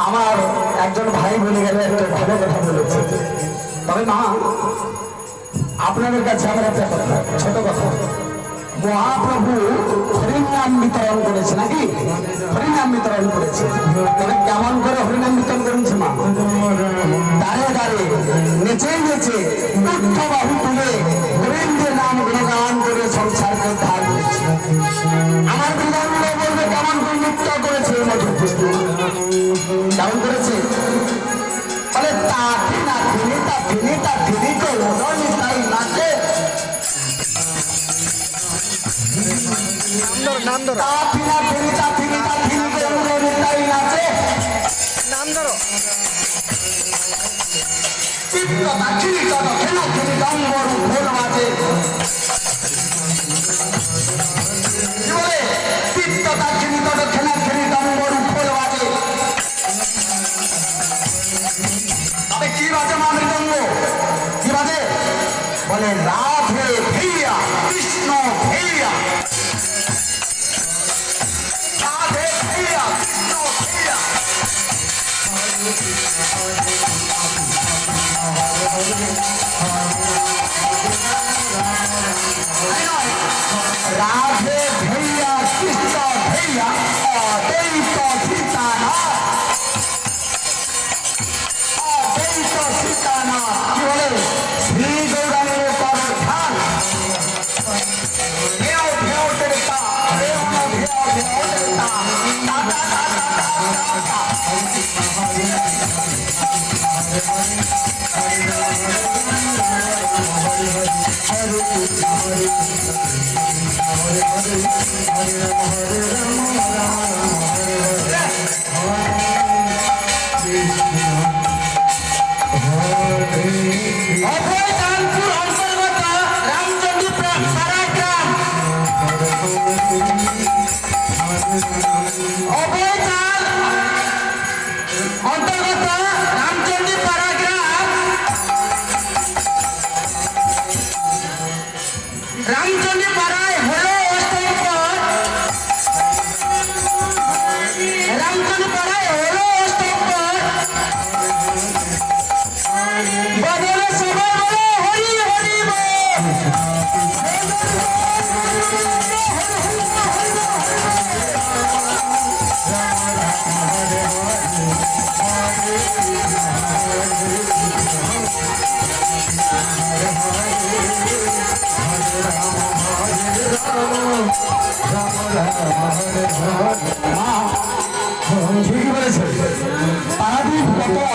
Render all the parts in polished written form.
আমার একজন ভাই বলে গেলে একটা ভালো কথা বলেছে। তবে মা, আপনাদের কাছে আমার একটা কথা, ছোট কথা। মহাপ্রভু হরিনাম বিতরণ করেছে নাকি? হরিনাম বিতরণ করেছে। তবে কেমন করে হরিনাম বিতরণ করেছে মা? দাঁড়িয়ে দাঁড়িয়ে নেচে নেচে বাহু তুলে হরিণদের নাম গুণগান করে সংসারকে ধার করেছে। আমার বিধানগুলো বলবে কেমন করে নৃত্য করেছে, কেমন করেছে বলে তা ফিনা ফিনি তা ফিনি তা ফিনি তো তাই নাচে নাম ধরো তা ফিনা ফিনি তা ফিনি তা ফিনি তো তাই নাচে নাম ধরো চিত্ত দাক্ষিণী তত খেলা খেলি ডম্বর ভোল বাজে কি বলে চিত্ত দাক্ষিণী তত খেলা খেলি ডম্বর ভোল বাজে। তবে কি বাজে মা মৃদঙ্গ? কি বাজে বলে রাধে ভैया কৃষ্ণ भैया রাধে भैया কৃষ্ণ भैया राधे भैया कृष्ण भैया अद्वैत सीतानाथ अद्वैत सीतानाथ की बोले श्री गौरांगेर पर ध्यान भेव भेव देवता भेव भेव भेव देवता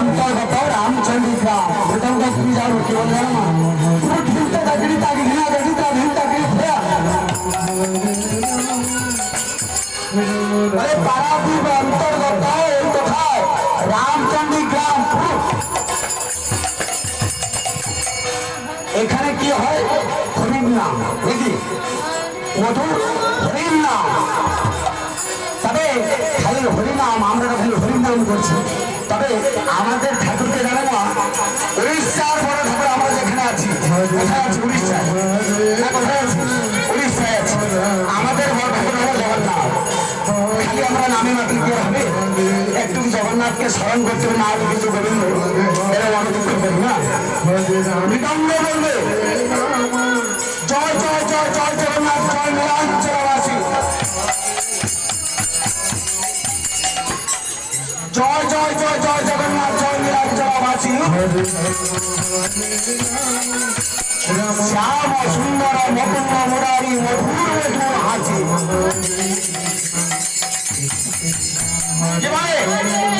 অন্তর্গত রামচন্দ্র গ্রাম তুমি জানো কি বলে পারাদ্বীপ অন্তর্গত কোথায় রামচন্দ্র গ্রাম। এখানে কি হয় হরিণ নাম নাকি মধুর হরিণ নাম। তবে খালি হরিনাম আমরা খালি হরিনাম করছি। তবে আমাদের ঠাকুরকে জানে না উড়িষ্যার বড় ঠাকুর আমরা যেখানে আছি কোথায় আছি উড়িষ্যায় না কোথায় আছি উড়িষ্যায় আছি। আমাদের বড় ঠাকুর হলো জগন্নাথ। খালি আমরা নামে মাটি দিয়ে হবে একটু জগন্নাথকে স্মরণ করতে না হলে কিন্তু গোবিন্দ এরা অনুভূত করি না বিদম্ব বলবে জয় জয় জয় জয় জগন্নাথ জয় নীলাঞ্চলবাসী জয় জয় জয় জয় জগন্নাথ জয় নীলাঞ্চলবাসী শ্যাম সুন্দর মুকুন্দ মুরারি মধুর মধুর হাসি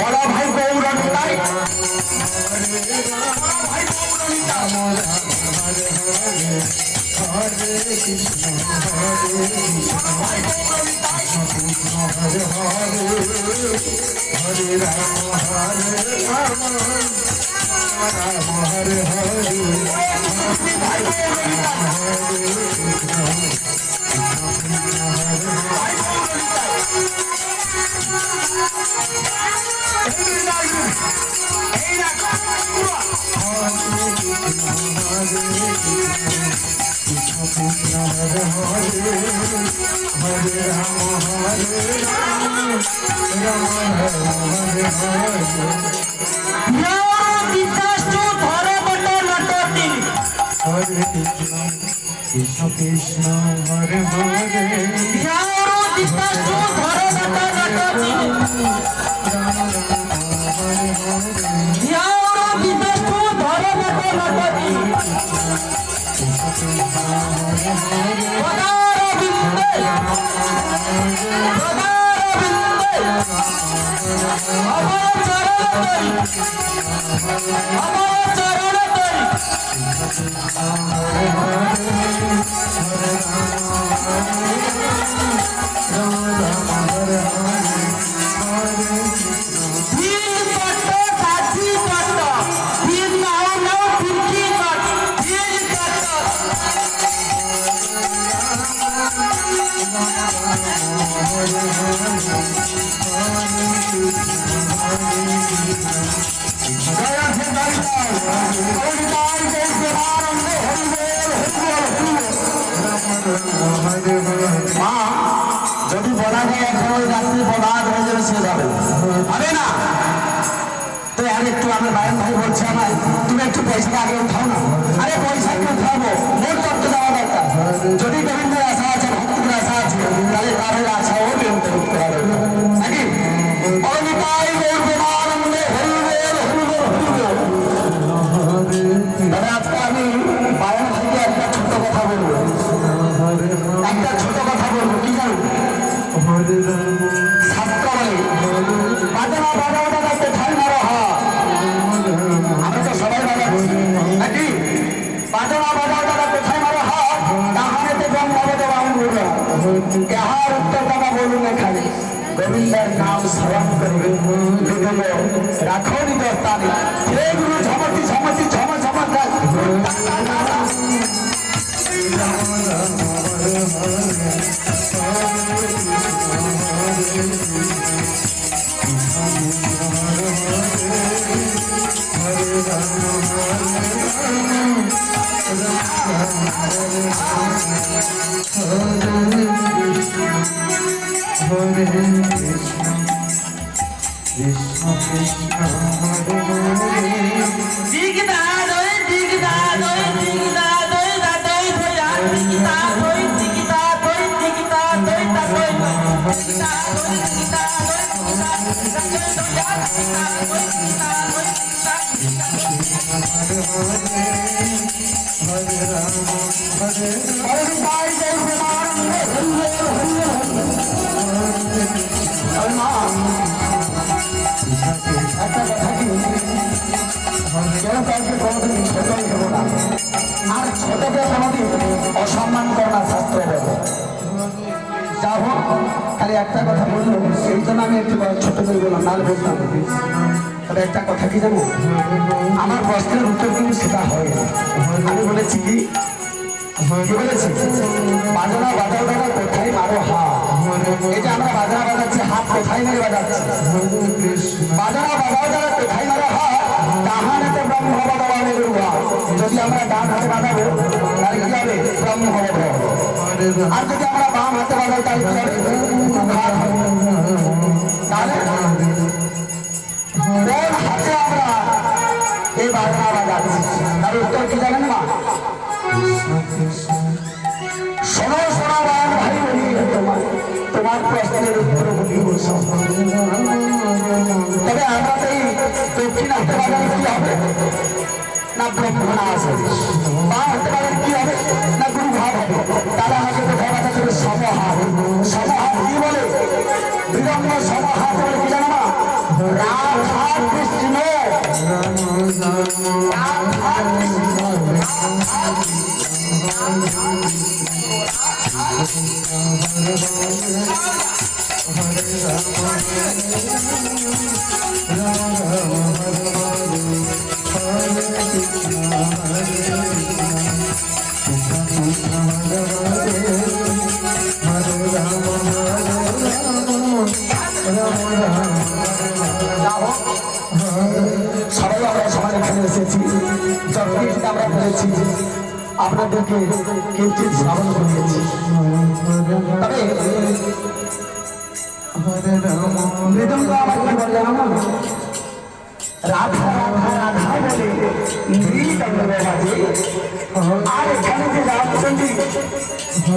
বড় ভাই গৌরনিতাই ভাই গৌরনিতা কৃষ্ণ কৃষ্ণ হরে হরে যদি বলা যায় এখন ওই রাত্রি প্রভাত হয়ে যাবে সে যাবে হবে না তো আর একটু আমার বায়ন ভাই বলছে আমায় তুমি একটু পয়সাটা আগে উঠাও না আরে পয়সা একটু উঠাবো মোট করতে যাওয়া দরকার যদি গোবিন্দের আশা আছে ভক্তের আশা আছে তাহলে তাদের আশা ও বিরুদ্ধে উঠতে পারে নাকি অনিতাই গৌরবানন্দে হরিবেল হরিবেল দাদা আজকে আমি বায়ন ভাইকে একটা ছোট কথা বলবো একটা ছোট কথা বলবো কি জানো শাস্ত্র বলে বাজানো বাজাওটা যাতে ঠাই মারো আমরা তো সবাই বাজাচ্ছি নাকি বাজানো বাজাওটা যাতে ঠাই মারো তাহারেতে জন্মবতে বামন বলল ইহার উত্তর কথা বলুন এখানে গোবিন্দের নাম স্মরণ করবে রাখো নিজ স্থানে হে গুরু ঝমতি ঝমতি ঝম ঝম Hare Krishna, Krishna Krishna, Hare Hare. Digda doi, digda doi, digda doi, da doi thoya. Digda doi, digda doi, digda doi, da doi. Digda doi, digda doi, digda doi, da doi thoya. Digda doi, digda doi, Hare Hare, Hare Rama, Hare আর ছোটকে কোনোদিন অসম্মান করে না শাস্ত্র বলে যা হোক খালি একটা কথা বললো সেই জন্য আমি একটু ছোট করে বললাম নাহলে বলতাম তবে একটা কথা কি জানো আমার প্রশ্নের উত্তর কিন্তু সেটা হয় না আমি বলেছি কি বলেছি বাজনা বাজাওটা কোথায় মারো এই যে আমরা বাজনা বাজাচ্ছি হাত কোথায় মেরে বাজাচ্ছি বাজনা বাজাওটা কোথায় মারো ডাহানেতে ব্রহ্ম ভগবানের রূপা যদি আমরা ডান হাতে বাজাবো তাহলে কি হবে ব্রহ্ম ভগব আর যদি আমরা বাম হাতে বাজাবো তাহলে কি হবে তাহলে কোন হাতে আমরা এই বাজনা বাজাচ্ছি তার উত্তর কি জানেন মা শোনো শোনো বান ভাই বলি তোমার প্রশ্নের উত্তর বলি তবে আমরা তো এই দক্ষিণ হাতে বাজালে কি হবে না ব্রহ্মণা আছে বাম হাতে বাজালে কি হবে না গুরু ভাব হবে তারা হাতে কোথায় বাজা দেবে সমহাত সমহাত কি বলে বিরঙ্গ সমহাত বলে কি জানো না রাধা কৃষ্ণ রাম রাম সবাই আমরা সবাই এখানে এসেছি যতদিন আমরা বলেছি আপনাদেরকে কিঞ্চিত শ্রাবণ করিয়েছি তবে মৃদঙ্গ আমার কি বলে আমার রাধা রাধা রাধা বলে নীল তাণ্ডবে বাজে আর এখানে যে রামচন্দ্রী যে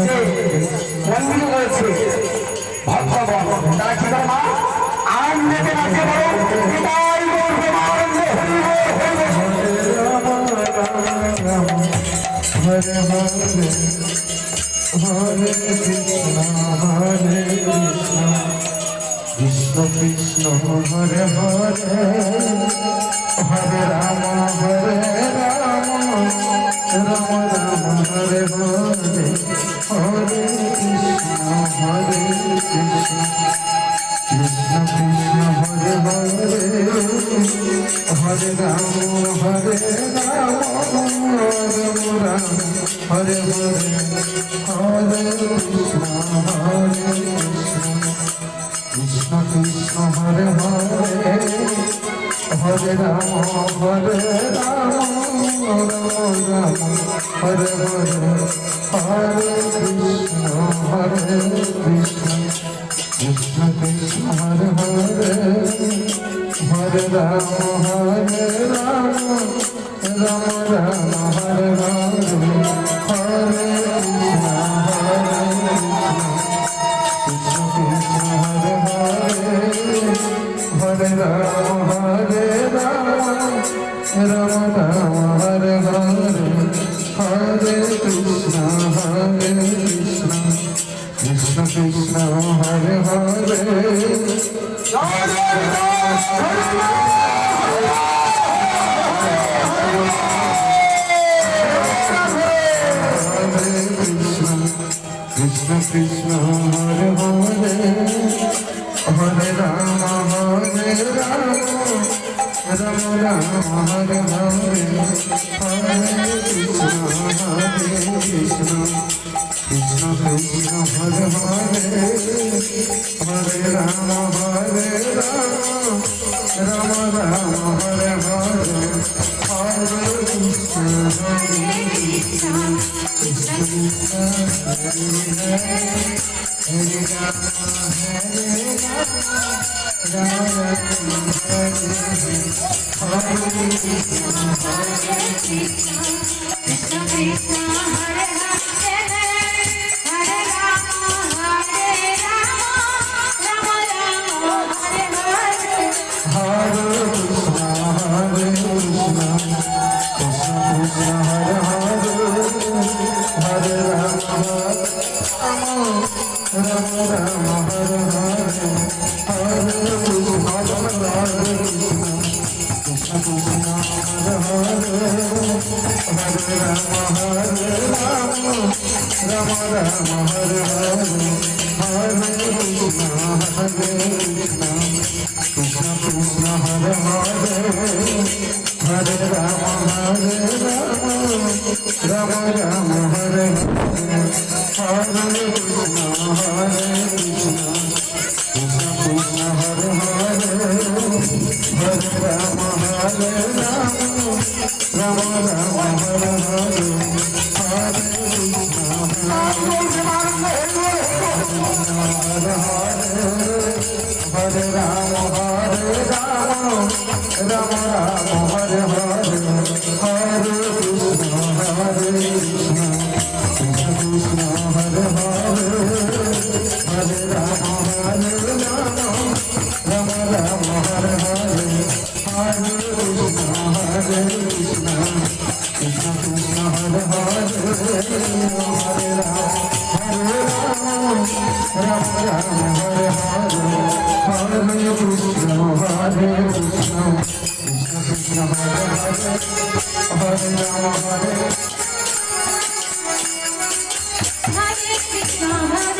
মন্দির রয়েছে ভক্তগণ তারা কি করে মা আনন্দে নাচে বলো নিতাই গৌর প্রেমানন্দে হরি বল, হরি বল। Hare Krishna Krishna Krishna Hare Hare Hare Rama Hare Rama Rama Rama Hare Hare Hare Krishna Krishna Krishna Hare Hare Hare Rama Hare Rama Rama Rama Hare Hare Hare Krishna Krishna Krishna Hare Hare Hare Rama Hare Rama Rama Rama Hare Hare Hare Krishna Krishna Krishna Hare Hare Hare Rama Hare Rama Rama Rama Hare Hare Hare Hare Rama Hare Rama Rama Rama Hare Hare Hare Krishna Krishna Krishna Hare Hare Krishna Krishna Hare Hare Hare Rama Hare Rama Rama Rama Hare Hare Hare Krishna Krishna Krishna Hare Hare Hare Rama Hare Rama Rama Rama Hare Hare Hare Krishna Krishna Krishna Hare Hare Hare Rama Hare Rama Rama Rama Hare Hare Hare Krishna Hare Krishna Krishna Krishna Hare Hare Hare Rama Rama Rama Hare Hare Hare Krishna Hare Krishna Krishna Krishna Hare Hare Hare Rama Hare Rama Rama Rama Hare Hare Hare Krishna Krishna Krishna Hare Hare Hare Rama Hare Rama Rama Rama Hare Hare Hare Krishna Krishna Krishna Hare Hare Hare Rama Hare Rama Rama Rama Hare Hare Hare Hare Rama Hare Rama Rama Rama Hare Hare Hare Krishna Krishna Krishna Hare Hare Hare Rama Hare Rama Rama Rama Hare Hare Hare Krishna Krishna Krishna Hare Hare Hare Rama Rama Rama Rama Hare Hare Hare Krishna হরে কৃষ্ণ কৃষ্ণ কৃষ্ণ হরে হরে হরে রাম হরে Hare Krishna, Hare